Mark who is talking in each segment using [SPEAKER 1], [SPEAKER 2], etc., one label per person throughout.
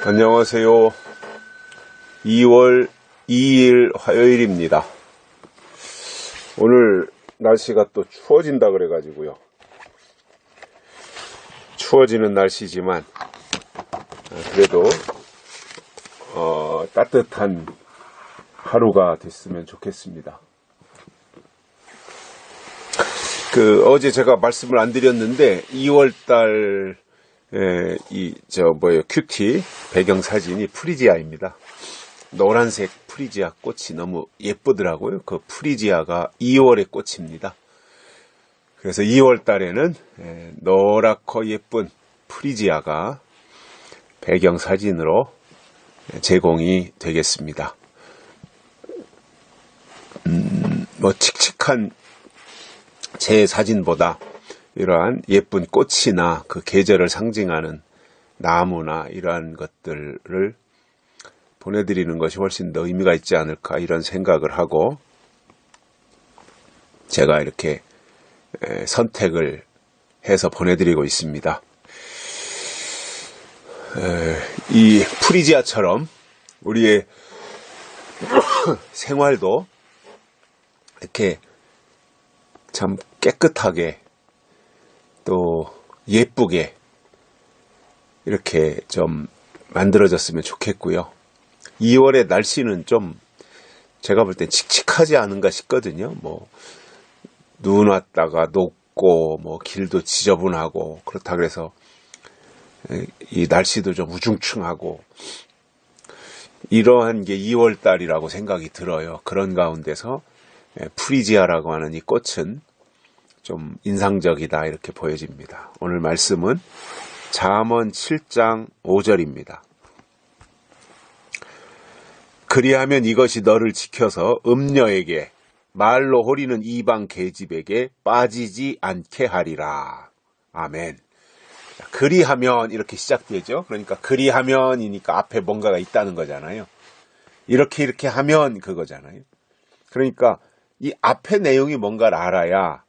[SPEAKER 1] 안녕하세요. 2월 2일 화요일입니다. 오늘 날씨가 또 추워진다 그래가지고요. 추워지는 날씨지만 그래도 따뜻한 하루가 됐으면 좋겠습니다. 어제 제가 말씀을 안 드렸는데 2월달 큐티 배경 사진이 프리지아입니다. 노란색 프리지아 꽃이 너무 예쁘더라고요. 그 프리지아가 2월의 꽃입니다. 그래서 2월 달에는 노랗고 예쁜 프리지아가 배경 사진으로 제공이 되겠습니다. 칙칙한 제 사진보다 이러한 예쁜 꽃이나 그 계절을 상징하는 나무나 이러한 것들을 보내드리는 것이 훨씬 더 의미가 있지 않을까 이런 생각을 하고 제가 이렇게 선택을 해서 보내드리고 있습니다. 이 프리지아처럼 우리의 생활도 이렇게 참 깨끗하게 또 예쁘게 이렇게 좀 만들어졌으면 좋겠고요. 2월의 날씨는 좀 제가 볼 땐 칙칙하지 않은가 싶거든요. 눈 왔다가 녹고 길도 지저분하고 그렇다 그래서 이 날씨도 좀 우중충하고 이러한 게 2월 달이라고 생각이 들어요. 그런 가운데서 프리지아라고 하는 이 꽃은 좀 인상적이다 이렇게 보여집니다. 오늘 말씀은 잠언 7장 5절입니다. 그리하면 이것이 너를 지켜서 음녀에게 말로 호리는 이방 계집에게 빠지지 않게 하리라. 아멘. 그리하면 이렇게 시작되죠. 그러니까 그리하면이니까 앞에 뭔가가 있다는 거잖아요. 이렇게 하면 그거잖아요. 그러니까 이 앞에 내용이 뭔가를 알아야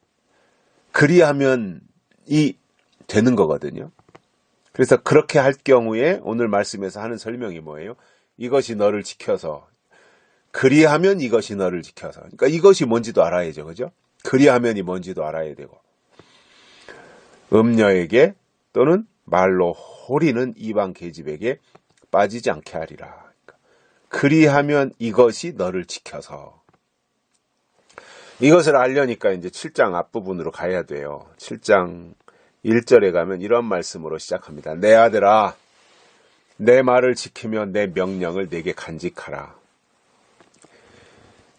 [SPEAKER 1] 그리하면이 되는 거거든요. 그래서 그렇게 할 경우에 오늘 말씀에서 하는 설명이 뭐예요? 이것이 너를 지켜서 그리하면 이것이 너를 지켜서 그러니까 이것이 뭔지도 알아야죠. 그죠? 그리하면이 뭔지도 알아야 되고 음녀에게 또는 말로 호리는 이방 계집에게 빠지지 않게 하리라. 그러니까 그리하면 이것이 너를 지켜서 이것을 알려니까 이제 7장 앞부분으로 가야 돼요. 7장 1절에 가면 이런 말씀으로 시작합니다. 내 아들아, 내 말을 지키며 내 명령을 내게 간직하라.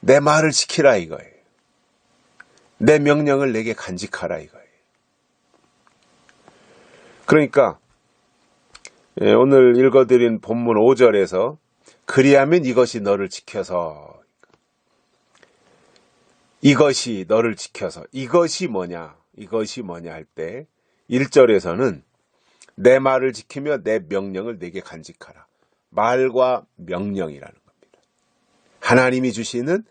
[SPEAKER 1] 내 말을 지키라 이거예요. 내 명령을 내게 간직하라 이거예요. 그러니까 오늘 읽어드린 본문 5절에서 그리하면 이것이 너를 지켜서 이것이 너를 지켜서 이것이 뭐냐 할 때 1절에서는 내 말을 지키며 내 명령을 내게 간직하라. 말과 명령이라는 겁니다. 하나님이 주시는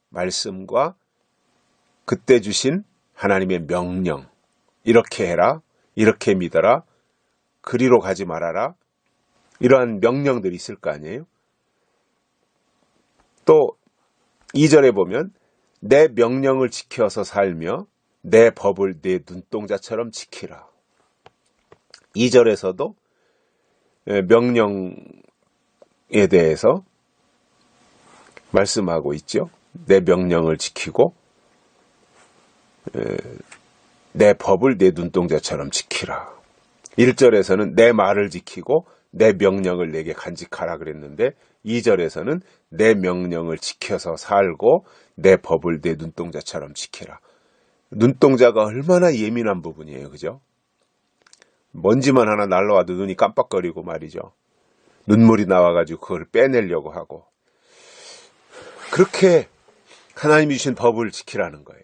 [SPEAKER 1] 말씀과 그때 주신 하나님의 명령. 이렇게 해라. 이렇게 믿어라. 그리로 가지 말아라. 이러한 명령들이 있을 거 아니에요. 또 2절에 보면 내 명령을 지켜서 살며 내 법을 내 눈동자처럼 지키라. 2절에서도 명령에 대해서 말씀하고 있죠. 내 명령을 지키고 내 법을 내 눈동자처럼 지키라. 1절에서는 내 말을 지키고 내 명령을 내게 간직하라 그랬는데 2절에서는 내 명령을 지켜서 살고 내 법을 내 눈동자처럼 지키라. 눈동자가 얼마나 예민한 부분이에요. 그죠? 먼지만 하나 날라와도 눈이 깜빡거리고 말이죠. 눈물이 나와가지고 그걸 빼내려고 하고 그렇게 하나님이 주신 법을 지키라는 거예요.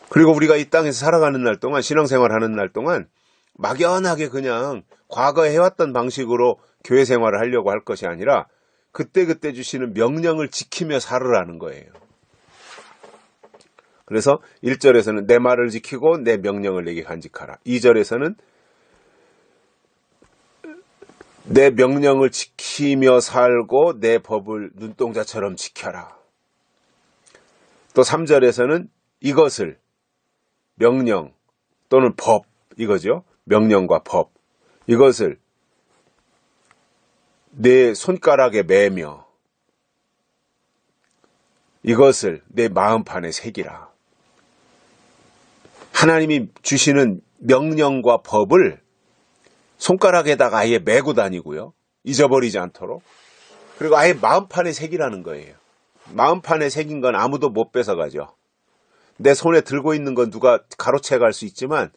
[SPEAKER 1] 그리고 우리가 이 땅에서 살아가는 날 동안 신앙생활하는 날 동안 막연하게 그냥 과거에 해왔던 방식으로 교회 생활을 하려고 할 것이 아니라 그때그때 주시는 명령을 지키며 살으라는 거예요. 그래서 1절에서는 내 말을 지키고 내 명령을 내게 간직하라. 2절에서는 내 명령을 지키며 살고 내 법을 눈동자처럼 지켜라. 또 3절에서는 이것을 명령 또는 법, 이거죠. 명령과 법. 이것을 내 손가락에 매며 이것을 내 마음판에 새기라. 하나님이 주시는 명령과 법을 손가락에다가 아예 메고 다니고요. 잊어버리지 않도록. 그리고 아예 마음판에 새기라는 거예요. 마음판에 새긴 건 아무도 못 뺏어가죠. 내 손에 들고 있는 건 누가 가로채 갈 수 있지만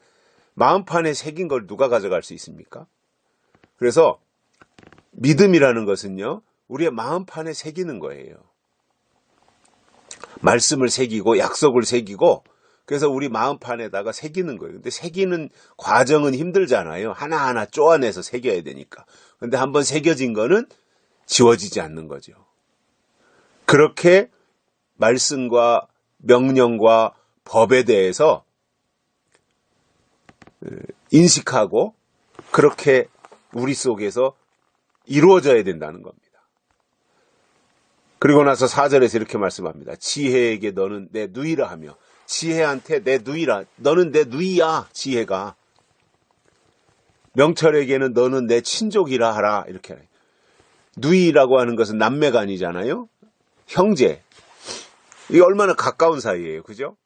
[SPEAKER 1] 마음판에 새긴 걸 누가 가져갈 수 있습니까? 그래서 믿음이라는 것은요, 우리의 마음판에 새기는 거예요. 말씀을 새기고 약속을 새기고 그래서 우리 마음판에다가 새기는 거예요. 근데 새기는 과정은 힘들잖아요. 하나하나 쪼아내서 새겨야 되니까. 근데 한번 새겨진 거는 지워지지 않는 거죠. 그렇게 말씀과 명령과 법에 대해서 인식하고 그렇게 우리 속에서 이루어져야 된다는 겁니다. 그리고 나서 4절에서 이렇게 말씀합니다. 지혜에게 너는 내 누이라 하며, 지혜한테 내 누이라, 너는 내 누이야, 지혜가. 명철에게는 너는 내 친족이라 하라, 이렇게. 누이라고 하는 것은 남매가 아니잖아요. 형제. 이게 얼마나 가까운 사이예요, 그죠?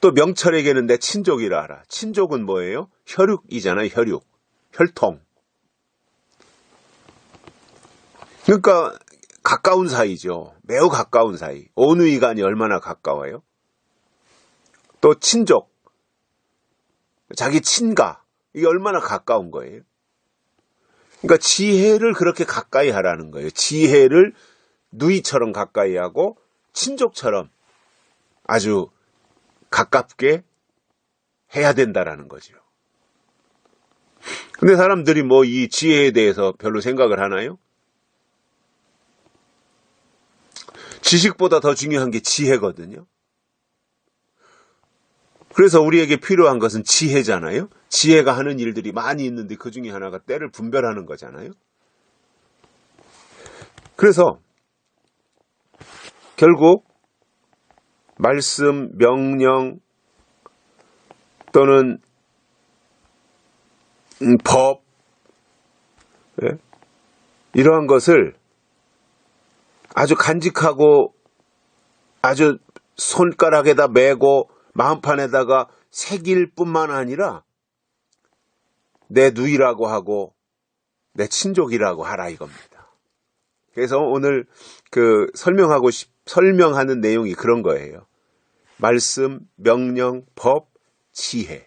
[SPEAKER 1] 또 명철에게는 내 친족이라 하라. 친족은 뭐예요? 혈육이잖아요, 혈육. 혈통. 그러니까 가까운 사이죠. 매우 가까운 사이. 어느 이간이 얼마나 가까워요? 또 친족, 자기 친가, 이게 얼마나 가까운 거예요? 그러니까 지혜를 그렇게 가까이 하라는 거예요. 지혜를 누이처럼 가까이 하고 친족처럼 아주 가깝게 해야 된다라는 거죠. 근데 사람들이 뭐 이 지혜에 대해서 별로 생각을 하나요? 지식보다 더 중요한 게 지혜거든요. 그래서 우리에게 필요한 것은 지혜잖아요. 지혜가 하는 일들이 많이 있는데 그 중에 하나가 때를 분별하는 거잖아요. 그래서 결국 말씀, 명령 또는 법, 이러한 것을 아주 간직하고 아주 손가락에다 메고 마음판에다가 새길 뿐만 아니라 내 누이라고 하고 내 친족이라고 하라 이겁니다. 그래서 오늘 설명하는 내용이 그런 거예요. 말씀, 명령, 법, 지혜.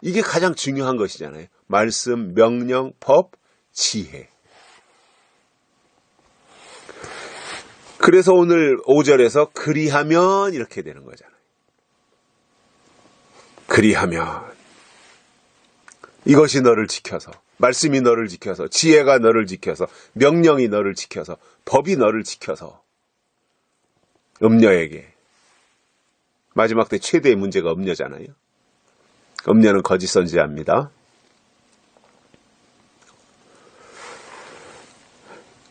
[SPEAKER 1] 이게 가장 중요한 것이잖아요. 말씀, 명령, 법, 지혜. 그래서 오늘 5절에서 그리하면 이렇게 되는 거잖아요. 그리하면 이것이 너를 지켜서, 말씀이 너를 지켜서, 지혜가 너를 지켜서, 명령이 너를 지켜서, 법이 너를 지켜서 음녀에게, 마지막 때 최대의 문제가 음녀잖아요. 음녀는 거짓 선지자입니다.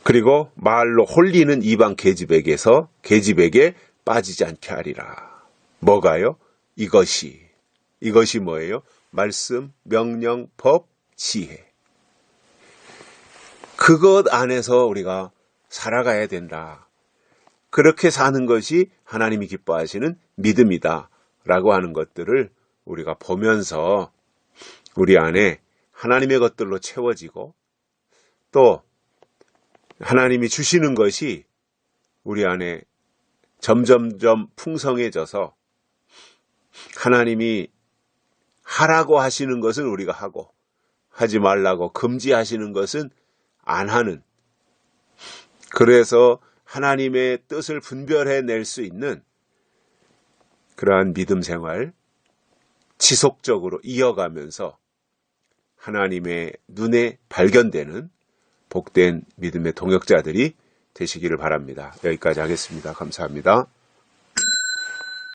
[SPEAKER 1] 그리고 말로 홀리는 이방 계집에게 빠지지 않게 하리라. 뭐가요? 이것이 뭐예요? 말씀, 명령, 법, 지혜. 그것 안에서 우리가 살아가야 된다. 그렇게 사는 것이 하나님이 기뻐하시는 믿음이다. 라고 하는 것들을 우리가 보면서 우리 안에 하나님의 것들로 채워지고 또 하나님이 주시는 것이 우리 안에 점점점 풍성해져서 하나님이 하라고 하시는 것은 우리가 하고 하지 말라고 금지하시는 것은 안 하는, 그래서 하나님의 뜻을 분별해낼 수 있는 그러한 믿음 생활 지속적으로 이어가면서 하나님의 눈에 발견되는 복된 믿음의 동역자들이 되시기를 바랍니다. 여기까지 하겠습니다. 감사합니다.